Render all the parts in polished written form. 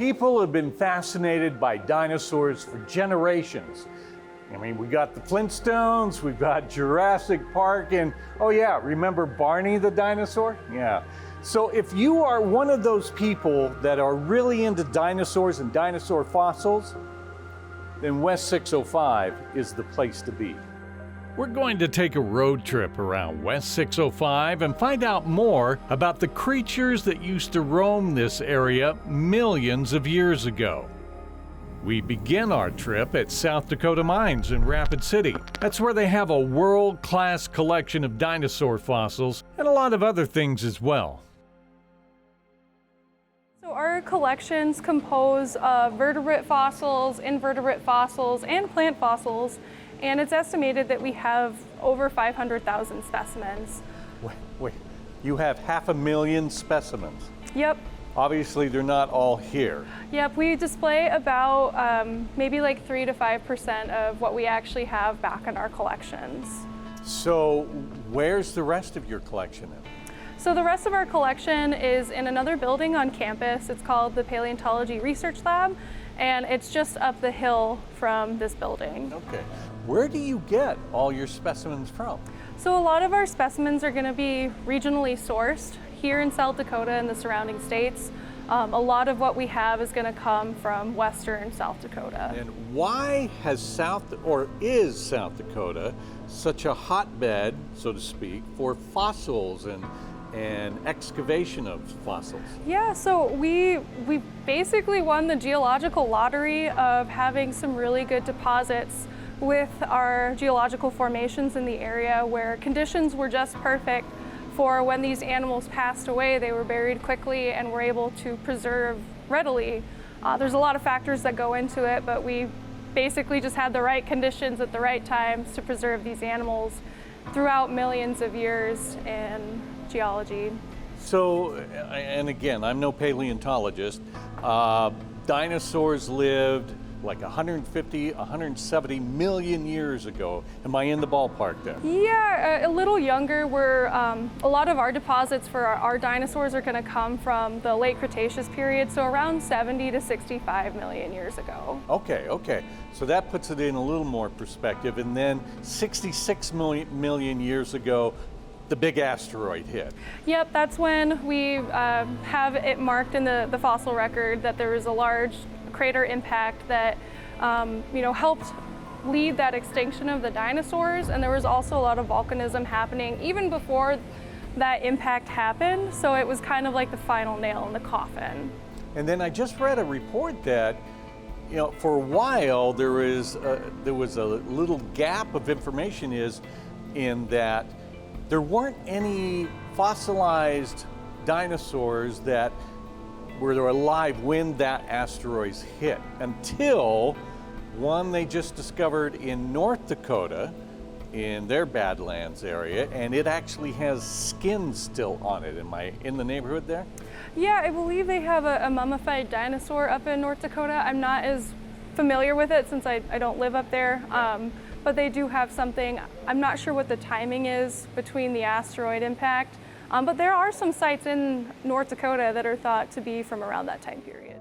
People have been fascinated by dinosaurs for generations. I mean, we got the Flintstones, we've got Jurassic Park, and oh yeah, remember Barney the dinosaur? Yeah. So if you are one of those people that are really into dinosaurs and dinosaur fossils, then West 605 is the place to be. We're going to take a road trip around West 605 and find out more about the creatures that used to roam this area millions of years ago. We begin our trip at South Dakota Mines in Rapid City. That's where they have a world-class collection of dinosaur fossils and a lot of other things as well. So our collections compose of vertebrate fossils, invertebrate fossils, and plant fossils, and it's estimated that we have over 500,000 specimens. Wait, you have 500,000 specimens? Yep. Obviously, they're not all here. Yep, we display about maybe like 3 to 5% of what we actually have back in our collections. So where's the rest of your collection in? So the rest of our collection is in another building on campus. It's called the Paleontology Research Lab, and it's just up the hill from this building. Okay. Where do you get all your specimens from? So a lot of our specimens are going to be regionally sourced here in South Dakota and the surrounding states. A lot of what we have is going to come from western South Dakota. And why has is South Dakota such a hotbed, so to speak, for fossils and excavation of fossils? Yeah, so we basically won the geological lottery of having some really good deposits with our geological formations in the area where conditions were just perfect for when these animals passed away. They were buried quickly and were able to preserve readily. There's a lot of factors that go into it, but we basically just had the right conditions at the right times to preserve these animals throughout millions of years in geology. So, and again, I'm no paleontologist, dinosaurs lived like 150, 170 million years ago. Am I in the ballpark there? Yeah, a little younger. A lot of our deposits for our dinosaurs are going to come from the late Cretaceous period, so around 70 to 65 million years ago. Okay. So that puts it in a little more perspective. And then 66 million years ago, the big asteroid hit. Yep, that's when we have it marked in the fossil record that there was a large crater impact that helped lead that extinction of the dinosaurs, and there was also a lot of volcanism happening even before that impact happened, so it was kind of like the final nail in the coffin. And then I just read a report that for a while there was a little gap of information in that there weren't any fossilized dinosaurs that were alive when that asteroid hit, until one they just discovered in North Dakota in their Badlands area, and it actually has skin still on it. Am I in the neighborhood there? Yeah, I believe they have a mummified dinosaur up in North Dakota. I'm not as familiar with it since I don't live up there, but they do have something. I'm not sure what the timing is between the asteroid impact. But there are some sites in North Dakota that are thought to be from around that time period.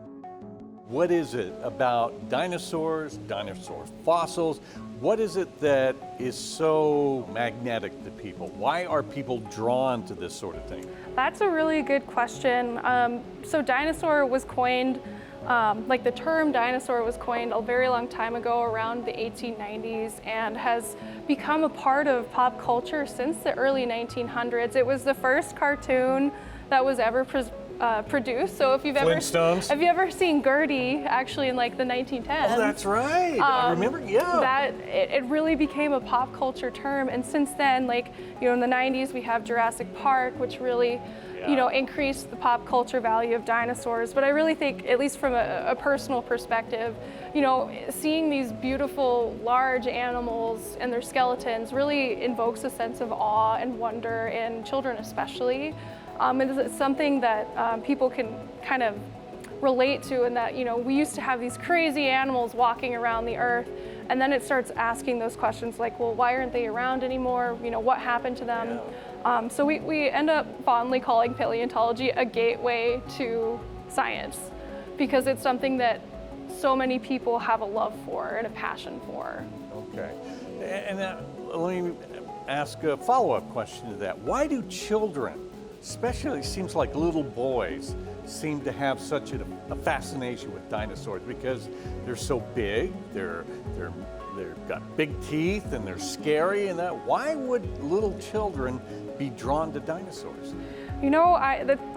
What is it about dinosaurs, dinosaur fossils? What is it that is so magnetic to people? Why are people drawn to this sort of thing? That's a really good question. So dinosaur was coined, like the term dinosaur was coined a very long time ago, around the 1890s, and has become a part of pop culture since the early 1900s. It was the first cartoon that was ever produced. So if you've ever seen Gertie, actually in like the 1910s. Oh, that's right. I remember. Yeah. That it really became a pop culture term, and since then, like in the 90s, we have Jurassic Park, which really increased the pop culture value of dinosaurs. But I really think, at least from a personal perspective, seeing these beautiful large animals and their skeletons really invokes a sense of awe and wonder in children especially. It's something that people can kind of relate to, and that we used to have these crazy animals walking around the earth, and then it starts asking those questions like, well, why aren't they around anymore? What happened to them? Yeah. So we end up fondly calling paleontology a gateway to science, because it's something that so many people have a love for and a passion for. Okay. And let me ask a follow-up question to that. Why do children, especially it seems like little boys, seem to have such a fascination with dinosaurs? Because they're so big, they've got big teeth, and they're scary, and that. Why would little children be drawn to dinosaurs? You know,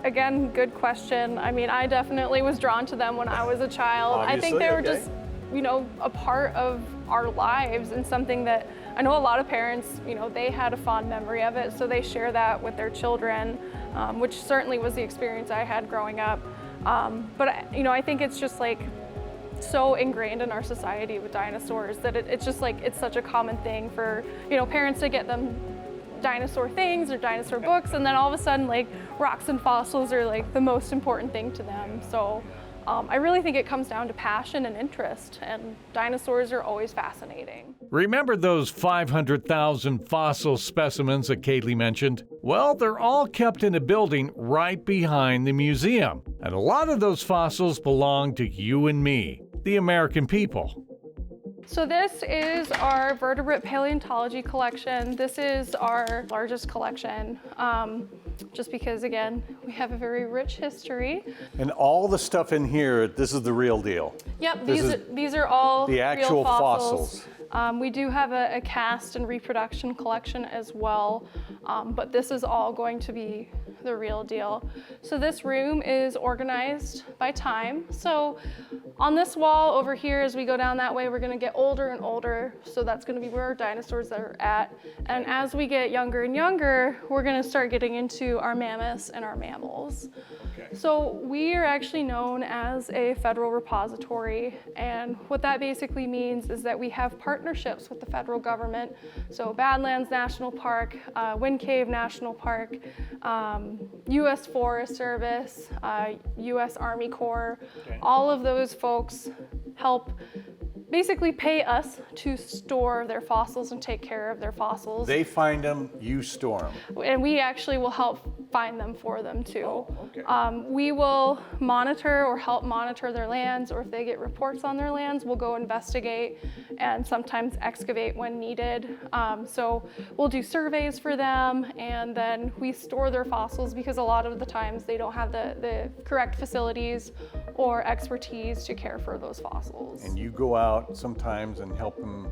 again, good question. I mean, I definitely was drawn to them when I was a child. Obviously, I think they were okay. just, you know, a part of our lives, and something that I know a lot of parents, you know, they had a fond memory of it, so they share that with their children, which certainly was the experience I had growing up. But, you know, I think it's just like so ingrained in our society with dinosaurs that it's just like, it's such a common thing for, you know, parents to get them dinosaur things or dinosaur books, and then all of a sudden, like, rocks and fossils are like the most important thing to them. So I really think it comes down to passion and interest, and dinosaurs are always fascinating. Remember those 500,000 fossil specimens that Kaylee mentioned? Well, they're all kept in a building right behind the museum, and a lot of those fossils belong to you and me, the American people. So this is our vertebrate paleontology collection. This is our largest collection, just because, again, we have a very rich history. And all the stuff in here, this is the real deal. Yep, these are all the actual real fossils. fossils. We do have a cast and reproduction collection as well, but this is all going to be the real deal. So this room is organized by time. So on this wall over here, as we go down that way, we're gonna get older and older. So that's gonna be where our dinosaurs are at. And as we get younger and younger, we're gonna start getting into our mammoths and our mammals. Okay. So we are actually known as a federal repository, and what that basically means is that we have partnerships with the federal government. So Badlands National Park, Wind Cave National Park, U.S. Forest Service, U.S. Army Corps, all of those folks help basically pay us to store their fossils and take care of their fossils. They find them, you store them. And we actually will help find them for them too. Oh, okay. We will monitor or help monitor their lands, or if they get reports on their lands, we'll go investigate and sometimes excavate when needed. So we'll do surveys for them, and then we store their fossils because a lot of the times they don't have the correct facilities or expertise to care for those fossils. And you go out sometimes and help them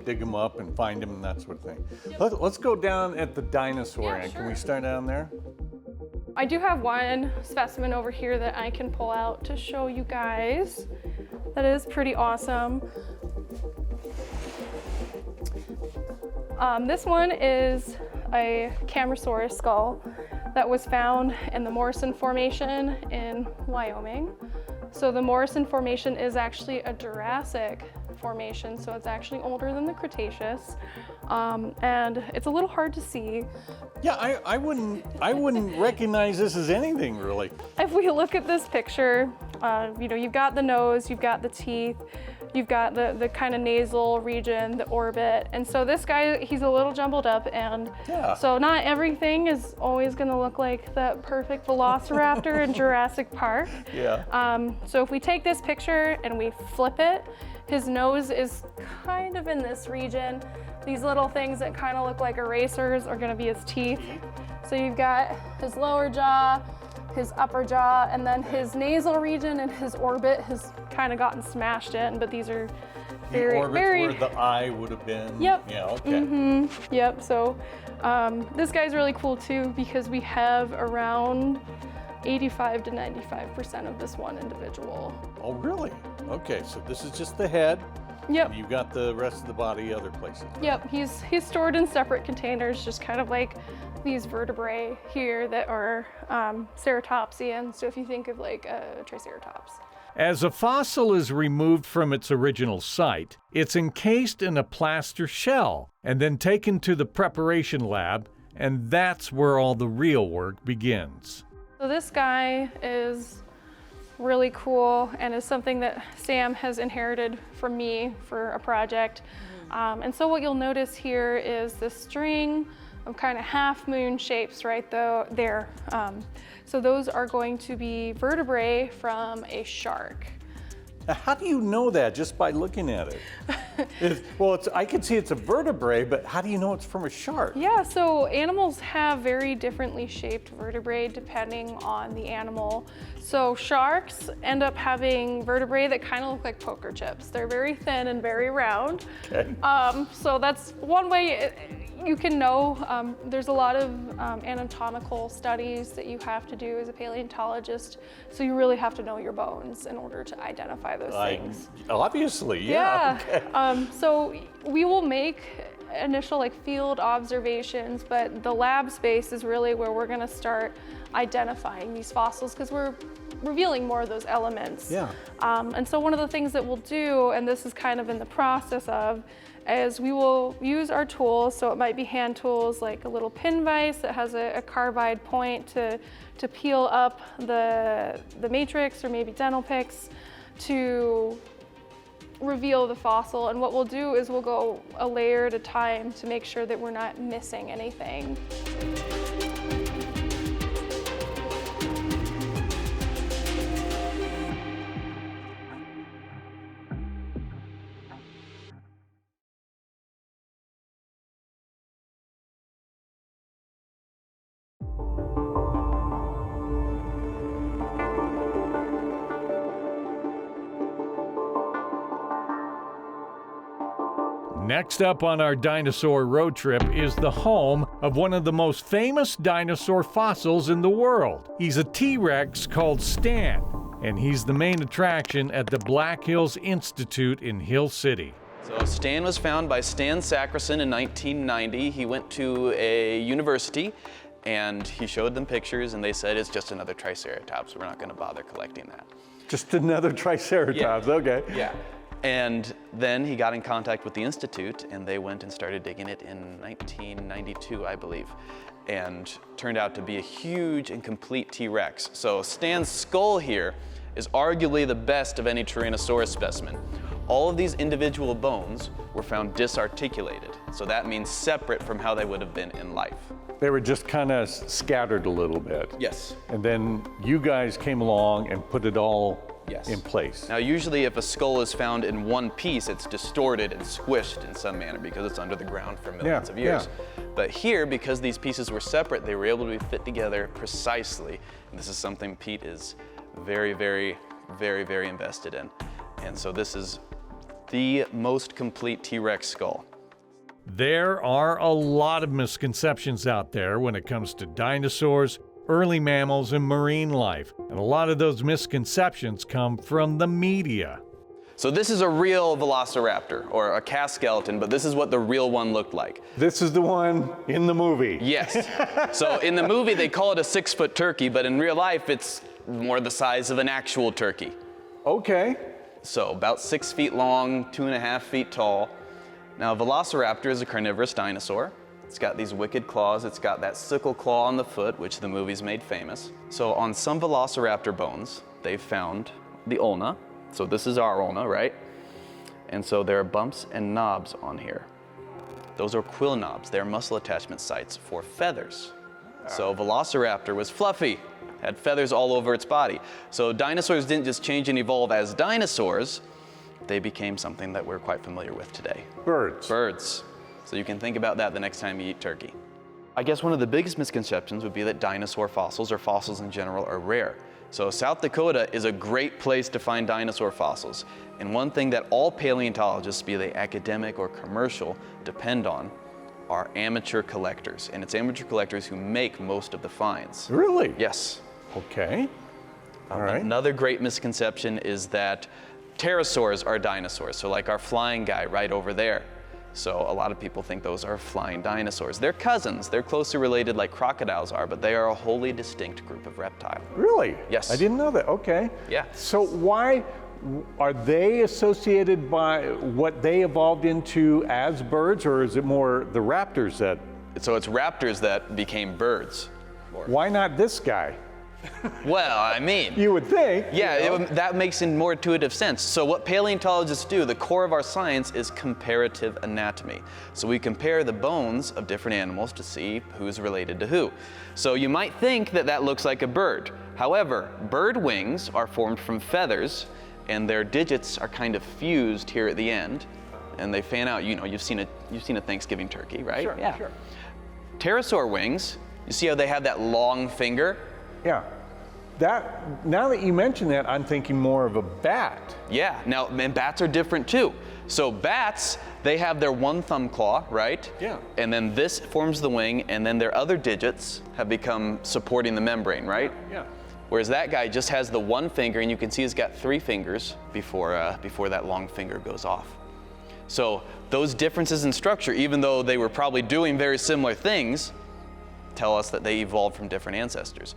dig them up and find them and that sort of thing. Let's go down at the dinosaur end. Sure. Can we start down there? I do have one specimen over here that I can pull out to show you guys. That is pretty awesome. This one is a Camarasaurus skull that was found in the Morrison Formation in Wyoming. So the Morrison Formation is actually a Jurassic formation, so it's actually older than the Cretaceous, and it's a little hard to see. Yeah, I wouldn't recognize this as anything really. If we look at this picture, you know, you've got the nose, you've got the teeth, you've got the kind of nasal region, the orbit, and so this guy, he's a little jumbled up, and so not everything is always going to look like that perfect velociraptor in Jurassic Park. Yeah. So if we take this picture and we flip it, his nose is kind of in this region. These little things that kind of look like erasers are going to be his teeth. So you've got his lower jaw, his upper jaw, and then his nasal region and his orbit has kind of gotten smashed in, but these are very, the orbit's very... where the eye would have been. Yep. Yeah, okay. Yep, so this guy's really cool too because we have around 85 to 95% of this one individual. Oh, really? Okay, so this is just the head. Yep. And you've got the rest of the body other places. Yep, he's stored in separate containers, just kind of like these vertebrae here that are ceratopsian. So if you think of like a triceratops. As a fossil is removed from its original site, it's encased in a plaster shell and then taken to the preparation lab, and that's where all the real work begins. So this guy is really cool and is something that Sam has inherited from me for a project. And so what you'll notice here is this string kind of half moon shapes right there. So those are going to be vertebrae from a shark. Now, how do you know that just by looking at it? I can see it's a vertebrae, but how do you know it's from a shark? Yeah, so animals have very differently shaped vertebrae depending on the animal. So sharks end up having vertebrae that kind of look like poker chips. They're very thin and very round. Okay. So that's one way you can know. There's a lot of anatomical studies that you have to do as a paleontologist, so you really have to know your bones in order to identify those things. Obviously, yeah. Okay. So we will make initial field observations, but the lab space is really where we're going to start identifying these fossils because we're revealing more of those elements. Yeah. And so one of the things that we'll do, and this is kind of in the process of, is we will use our tools. So it might be hand tools like a little pin vise that has a carbide point to peel up the matrix, or maybe dental picks to reveal the fossil. And what we'll do is we'll go a layer at a time to make sure that we're not missing anything. Next up on our dinosaur road trip is the home of one of the most famous dinosaur fossils in the world. He's a T-Rex called Stan, and he's the main attraction at the Black Hills Institute in Hill City. So Stan was found by Stan Sacrison in 1990. He went to a university and he showed them pictures, and they said it's just another Triceratops. We're not going to bother collecting that. Just another Triceratops, Yeah. okay. Yeah. And then he got in contact with the Institute, and they went and started digging it in 1992, I believe, and turned out to be a huge and complete T-Rex. So Stan's skull here is arguably the best of any Tyrannosaurus specimen. All of these individual bones were found disarticulated, so that means separate from how they would have been in life. They were just kind of scattered a little bit. Yes. And then you guys came along and put it all in place. Now, usually if a skull is found in one piece, it's distorted and squished in some manner because it's under the ground for millions of years. But here, because these pieces were separate, they were able to be fit together precisely. And this is something Pete is very, very, very, very invested in. And so this is the most complete T-Rex skull. There are a lot of misconceptions out there when it comes to dinosaurs, early mammals, and marine life. And a lot of those misconceptions come from the media. So this is a real velociraptor, or a cast skeleton, but this is what the real one looked like. This is the one in the movie. Yes. So in the movie, they call it a 6-foot turkey, but in real life, it's more the size of an actual turkey. Okay. So about 6 feet long, 2.5 feet tall. Now, a velociraptor is a carnivorous dinosaur. It's got these wicked claws. It's got that sickle claw on the foot, which the movies made famous. So on some velociraptor bones, they've found the ulna. So this is our ulna, right? And so there are bumps and knobs on here. Those are quill knobs. They're muscle attachment sites for feathers. So velociraptor was fluffy, had feathers all over its body. So dinosaurs didn't just change and evolve as dinosaurs. They became something that we're quite familiar with today. Birds. Birds. So you can think about that the next time you eat turkey. I guess one of the biggest misconceptions would be that dinosaur fossils, or fossils in general, are rare. So South Dakota is a great place to find dinosaur fossils. And one thing that all paleontologists, be they academic or commercial, depend on are amateur collectors. And it's amateur collectors who make most of the finds. Really? Yes. Okay. All right. Another great misconception is that pterosaurs are dinosaurs. So like our flying guy right over there. So a lot of people think those are flying dinosaurs. They're cousins. They're closely related like crocodiles are, but they are a wholly distinct group of reptile. Really? Yes. I didn't know that. Okay. Yeah. So why are they associated by what they evolved into as birds, or is it more the raptors that? So it's raptors that became birds. Why not this guy? Well, I mean, You would think. yeah, you know. that makes more intuitive sense. So what paleontologists do, the core of our science is comparative anatomy. So we compare the bones of different animals to see who's related to who. So you might think that that looks like a bird. However, bird wings are formed from feathers, and their digits are kind of fused here at the end, and they fan out. You know, you've seen a Thanksgiving turkey, right? Sure, Yeah. sure. Pterosaur wings, you see how they have that long finger? Yeah. Now that you mention that, I'm thinking more of a bat. Yeah, now, and bats are different too. So bats, they have their one thumb claw, right? Yeah. And then this forms the wing, and then their other digits have become supporting the membrane, right? Yeah. Whereas that guy just has the one finger, and you can see he's got 3 fingers before that long finger goes off. So those differences in structure, even though they were probably doing very similar things, tell us that they evolved from different ancestors.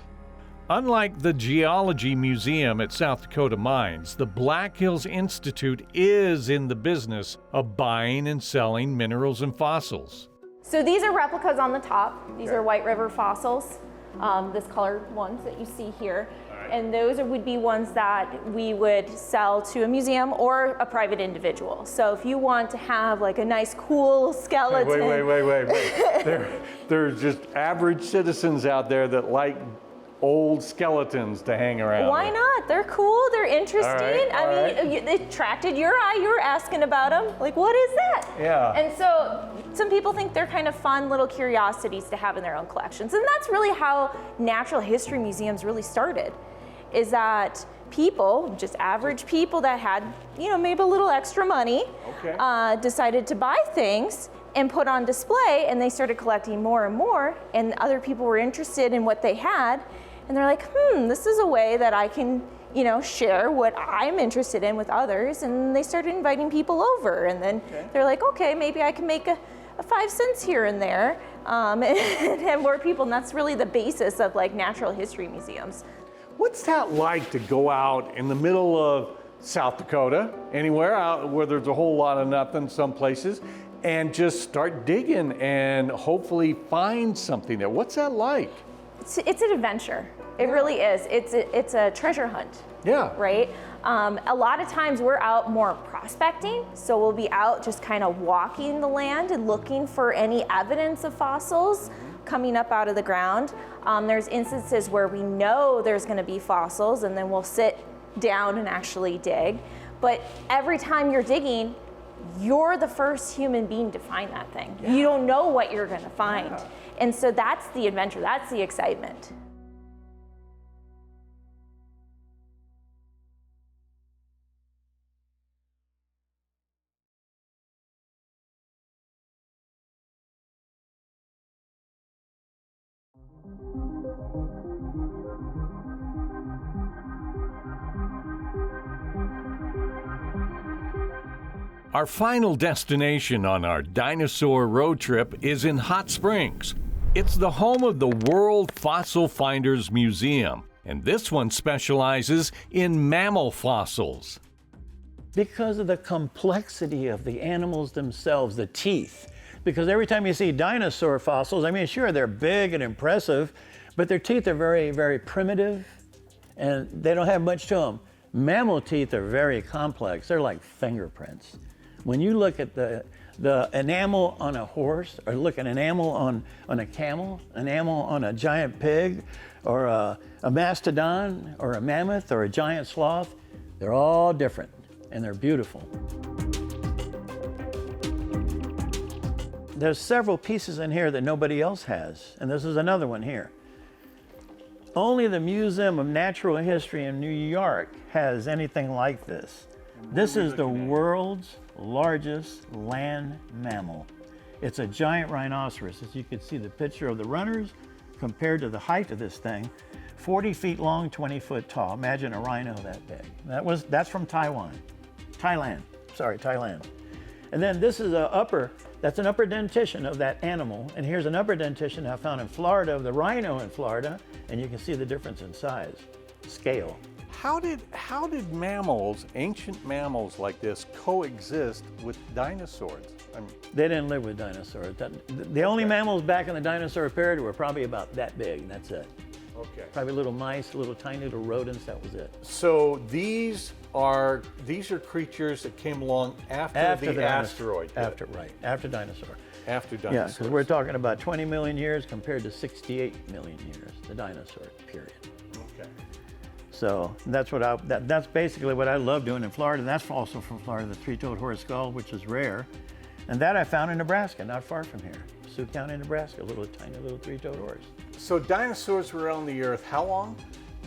Unlike the Geology Museum at South Dakota Mines, the Black Hills Institute is in the business of buying and selling minerals and fossils. So these are replicas on the top. These are White River fossils, this colored ones that you see here. And those would be ones that we would sell to a museum or a private individual. So if you want to have like a nice cool skeleton. Wait. There's just average citizens out there that like old skeletons to hang around. Why with. not? They're cool, they're interesting. all right. It attracted your eye, you were asking about them. Like, what is that? Yeah. And so some people think they're kind of fun little curiosities to have in their own collections. And that's really how natural history museums really started, is that people, just average people that had, maybe a little extra money, decided to buy things and put on display, and they started collecting more and more, and other people were interested in what they had, and they're like, this is a way that I can, share what I'm interested in with others, and they started inviting people over, and then they're like, okay, maybe I can make a 5 cents here and there, and have more people, and that's really the basis of like natural history museums. What's that like to go out in the middle of South Dakota, anywhere out where there's a whole lot of nothing, some places, and just start digging and hopefully find something there? What's that like? It's an adventure. It really is. It's a treasure hunt. Yeah. Right? A lot of times we're out more prospecting, so we'll be out just kind of walking the land and looking for any evidence of fossils coming up out of the ground. There's instances where we know there's going to be fossils, and then we'll sit down and actually dig. But every time you're digging, you're the first human being to find that thing. Yeah. You don't know what you're going to find. Yeah. And so that's the adventure, that's the excitement. Our final destination on our dinosaur road trip is in Hot Springs. It's the home of the World Fossil Finders Museum, and this one specializes in mammal fossils. Because of the complexity of the animals themselves, the teeth. Because every time you see dinosaur fossils, sure, they're big and impressive, but their teeth are very, very primitive, and they don't have much to them. Mammal teeth are very complex. They're like fingerprints. When you look at the enamel on a horse, or look at an enamel on a camel, an enamel on a giant pig, or a mastodon, or a mammoth, or a giant sloth, they're all different, and they're beautiful. There's several pieces in here that nobody else has, and this is another one here. Only the Museum of Natural History in New York has anything like this. This is the world's largest land mammal. It's a giant rhinoceros. As you can see the picture of the runners compared to the height of this thing, 40 feet long, 20 foot tall. Imagine a rhino that big. That's from Thailand. And then this is that's an upper dentition of that animal. And here's an upper dentition I found in Florida of the rhino in Florida. And you can see the difference in size, scale. How did mammals, ancient mammals like this, coexist with dinosaurs? They didn't live with dinosaurs. The only mammals back in the dinosaur period were probably about that big, and that's it. Okay. Probably little mice, little tiny little rodents, that was it. So these are creatures that came along after the asteroid hit. After dinosaur. After Yeah, dinosaurs. because we're talking about 20 million years compared to 68 million years, the dinosaur period. Okay. So that's basically what I love doing in Florida. That's also from Florida, the three-toed horse skull, which is rare. And that I found in Nebraska, not far from here. Sioux County, Nebraska, tiny little three-toed horse. So dinosaurs were on the Earth how long?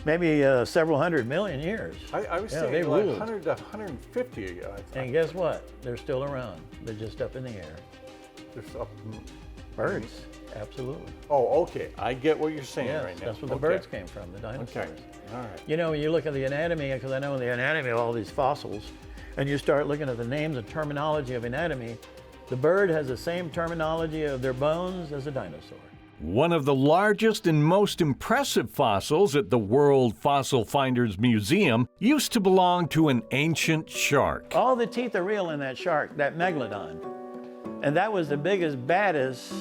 Maybe several hundred million years. I was Yeah, saying they like ruled. 100 to 150. I thought. And guess what? They're still around. They're just up in the air. There's up. Birds, absolutely. Oh, okay. I get what you're saying Yes, right now. that's where the birds came from, the dinosaurs. Okay. All right. You know, when you look at the anatomy, because I know the anatomy of all these fossils, and you start looking at the names and terminology of anatomy, the bird has the same terminology of their bones as a dinosaur. One of the largest and most impressive fossils at the World Fossil Finders Museum used to belong to an ancient shark. All the teeth are real in that shark, that megalodon. And that was the biggest, baddest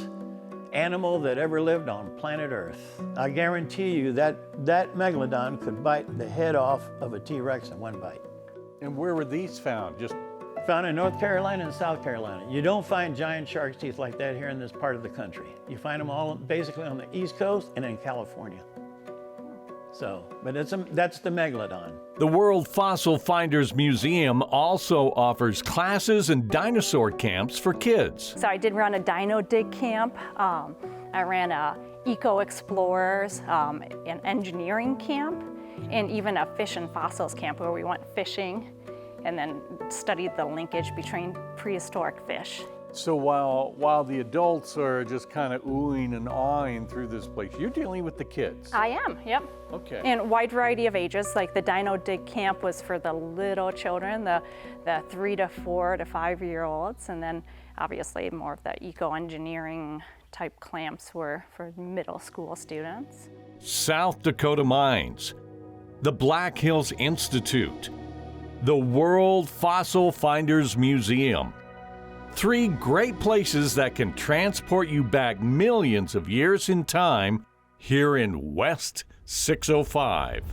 animal that ever lived on planet Earth. I guarantee you that megalodon could bite the head off of a T-Rex in one bite. And where were these found? Just Found in North Carolina and South Carolina. You don't find giant shark's teeth like that here in this part of the country. You find them all basically on the East Coast and in California. So, but that's the megalodon. The World Fossil Finders Museum also offers classes and dinosaur camps for kids. So I did run a Dino dig camp. I ran a Eco Explorers, an engineering camp, and even a fish and fossils camp where we went fishing and then studied the linkage between prehistoric fish. so while the adults are just kind of oohing and awing through this place, you're dealing with the kids. I am, yep. Okay. And a wide variety of ages, like the Dino dig camp was for the little children, the 3 to 4 to 5-year-olds, and then obviously more of the eco-engineering type clamps were for middle school students. South Dakota Mines, the Black Hills Institute, the World Fossil Finders Museum. 3 great places that can transport you back millions of years in time here in West 605.